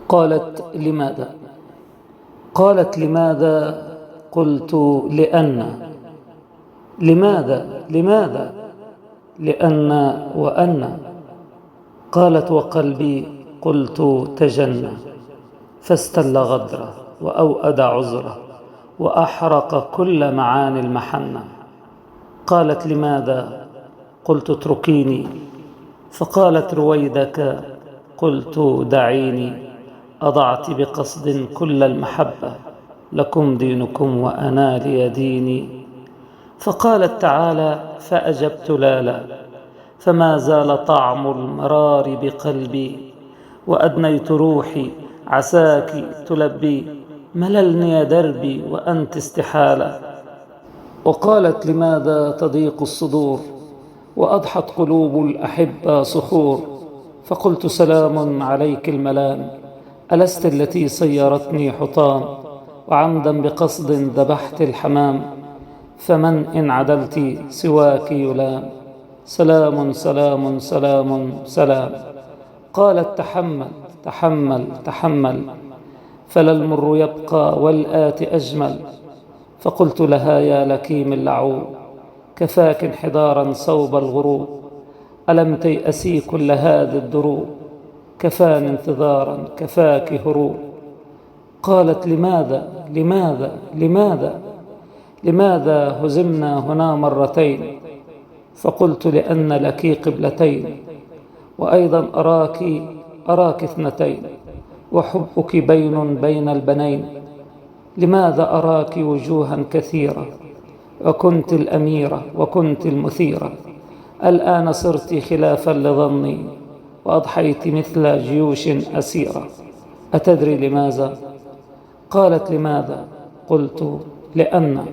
قالت: لماذا؟ قالت: لماذا؟ قلت: لأن. لماذا؟ لأن وأن. قالت: وقلبي؟ قلت: تجنى. فاستل غدره وأوأد عذره وأحرق كل معاني المحنة. قالت: لماذا؟ قلت: اتركيني. فقالت: رويدك. قلت: دعيني. أضعت بقصد كل المحبة، لكم دينكم وأنا لي ديني. فقالت تعالى، فأجبت لا، فما زال طعم المرار بقلبي، وأدنيت روحي عساك تلبي، مللني يا دربي وأنت استحالة. وقالت: لماذا تضيق الصدور وأضحت قلوب الأحبة صخور؟ فقلت: سلام عليك الملام، ألست التي صيرتني حطام، وعمدا بقصد ذبحت الحمام، فمن إن عدلت سواك يلام. سلام سلام سلام سلام. قالت: تحمل، فلا المر يبقى والآت أجمل. فقلت لها: يا لكيم اللعوب، كفاك انحدارا صوب الغروب، ألم تيأسي كل هذه الدروب، كفاني انتظارا كفاك هروب. قالت: لماذا هزمنا هنا مرتين؟ فقلت: لأن لك قبلتين، وأيضا أراك اثنتين، وحبك بين البنين. لماذا أراك وجوها كثيرة، وكنت الأميرة وكنت المثيرة، الآن صرت خلافا لظني، وأضحيت مثل جيوش أسيرة. أتدري لماذا؟ قالت: لماذا؟ قلت: لأن.